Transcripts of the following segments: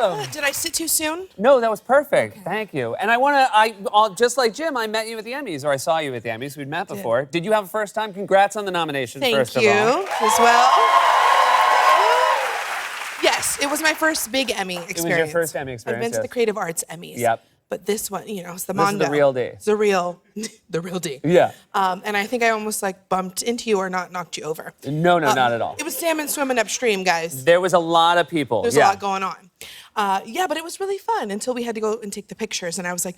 welcome. Did I sit too soon? No, that was perfect. Thank you. And just like Jim, I met you at the Emmys, or I saw you at the Emmys. We'd met before. Did you have a first time? Congrats on the nomination, first of all. Thank you, as well. Yes, it was my first big Emmy experience. It was your first Emmy experience, I've been to the Creative Arts Emmys. Yep. But this one, it's the This Mondo. is the real D. It's the real D. Yeah. And I think I almost bumped into you or knocked you over. No, not at all. It was salmon swimming upstream, guys. There was a lot of people. There's a lot going on. But it was really fun until we had to go and take the pictures. And I was like,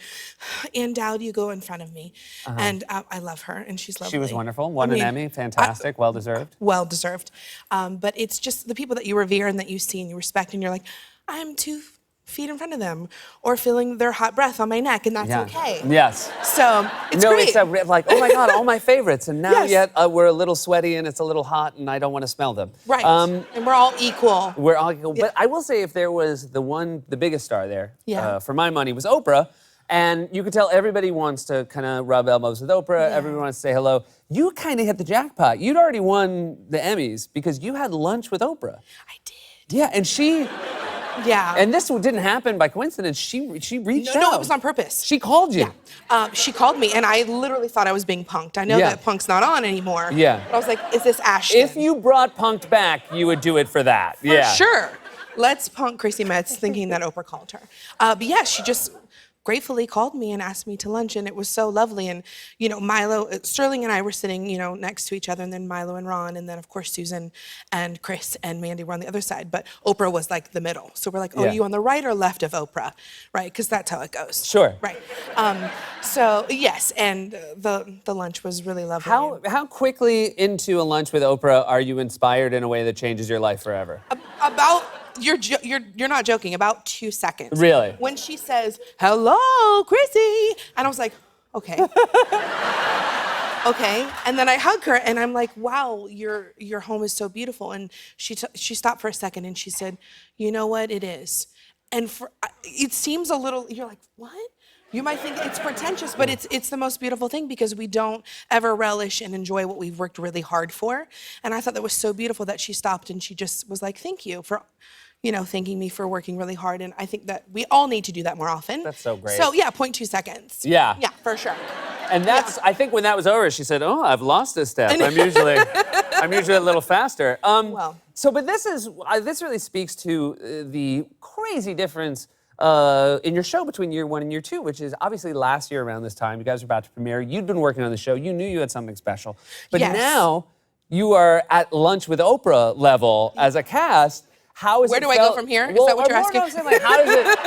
Ann Dowd, you go in front of me. And I love her, and she's lovely. She was wonderful. Won an Emmy. Fantastic. Well-deserved. Well-deserved. But it's just the people that you revere and that you see and you respect, and you're like, I'm 2 feet in front of them, or feeling their hot breath on my neck, and that's okay. Yes. So it's no, great. It's like, oh my God, all my favorites, and now Yes. we're a little sweaty and it's a little hot, and I don't want to smell them. Right. And we're all equal. We're all equal. But I will say, if there was the biggest star there, for my money, was Oprah. And you could tell everybody wants to kind of rub elbows with Oprah. Everyone wants to say hello. You kind of hit the jackpot. You'd already won the Emmys because you had lunch with Oprah. I did. Yeah, and she... Yeah. And this didn't happen by coincidence. She reached out. No, it was on purpose. She called you. Yeah. She called me, and I literally thought I was being punked. I know that Punk's not on anymore. Yeah. But I was like, is this Ashton? If you brought Punked back, you would do it for that. For sure. Let's punk Chrissy Metz, thinking that Oprah called her. But yeah, she just gratefully called me and asked me to lunch, and it was so lovely. And Milo, Sterling and I were sitting, next to each other, and then Milo and Ron, and then of course Susan and Chris and Mandy were on the other side, but Oprah was like the middle. So we're like, oh, are you on the right or left of Oprah? Right, because that's how it goes. Sure. Right. So yes, and the lunch was really lovely. How quickly into a lunch with Oprah are you inspired in a way that changes your life forever? About you're not joking. About 2 seconds. Really? When she says, "Hello, Chrissy," and I was like, "Okay." Okay. And then I hug her, and I'm like, "Wow, your home is so beautiful." And she stopped for a second, and she said, "You know what? It is." And it seems a little. You're like, "What?" You might think it's pretentious, but it's the most beautiful thing, because we don't ever relish and enjoy what we've worked really hard for. And I thought that was so beautiful that she stopped and she just was like, "Thank you for, thanking me for working really hard." And I think that we all need to do that more often. That's so great. So yeah, 0.2 seconds. Yeah. Yeah, for sure. And I think when that was over, she said, "Oh, I've lost a step. I'm usually a little faster." So, but this really speaks to the crazy difference in your show between year 1 and year 2, which is obviously last year around this time, you guys were about to premiere. You'd been working on the show. You knew you had something special. But now you are at lunch with Oprah level as a cast. How is Where it do I go from here? Is that what you're asking? No, I'm saying, like, how does it...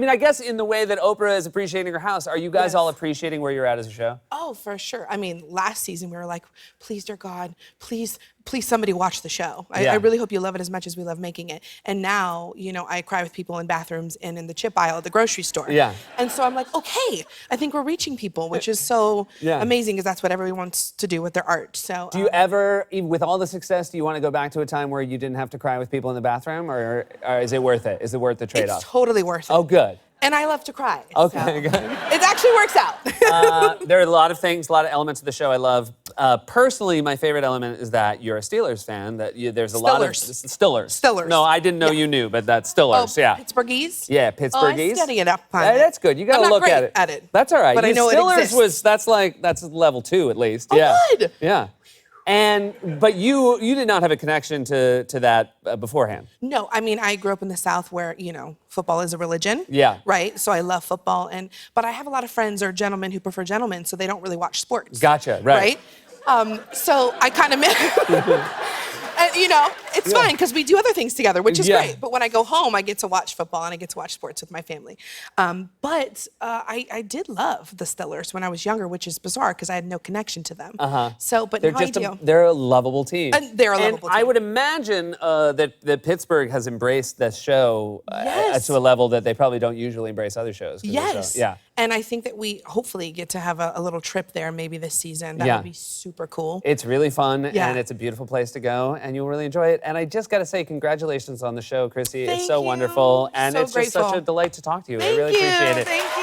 I guess in the way that Oprah is appreciating her house, are you guys all appreciating where you're at as a show? Oh, for sure. I mean, last season we were like, please, dear God, please somebody watch the show. I really hope you love it as much as we love making it. And now, I cry with people in bathrooms and in the chip aisle at the grocery store. Yeah. And so I'm like, okay, I think we're reaching people, which is so amazing, because that's what everyone wants to do with their art. So do you ever, with all the success, do you want to go back to a time where you didn't have to cry with people in the bathroom, or is it worth it? Is it worth the trade-off? It's totally worth it. Oh, good. And I love to cry. Okay, so. good. It actually works out. There are a lot of things, a lot of elements of the show I love. Personally, my favorite element is that you're a Steelers fan. There's a lot of Stillers. No, I didn't know you knew, but that's Stillers. Pittsburghese. Yeah, Pittsburghese. Oh, I'm studying up on it. That's good. You got to look at it. I'm not great at it. That's all right. But I know Stillers it exists. That's level 2 at least. Oh, good. Yeah. But you did not have a connection to that beforehand. No, I mean, I grew up in the South where, football is a religion. Yeah. Right? So I love football. But I have a lot of friends or gentlemen who prefer gentlemen, so they don't really watch sports. Gotcha, right. So I kind of... And, it's fine, because we do other things together, which is great. But when I go home, I get to watch football and I get to watch sports with my family. But I did love the Steelers when I was younger, which is bizarre because I had no connection to them. So, but now I do. They're a lovable team. And they're a lovable team. I would imagine that Pittsburgh has embraced this show to a level that they probably don't usually embrace other shows. Yes. Yeah. And I think that we hopefully get to have a little trip there maybe this season. That would be super cool. It's really fun, and it's a beautiful place to go, and you'll really enjoy it. And I just got to say, congratulations on the show, Chrissy. It's so wonderful, and it's just such a delight to talk to you. I really appreciate it. Thank you.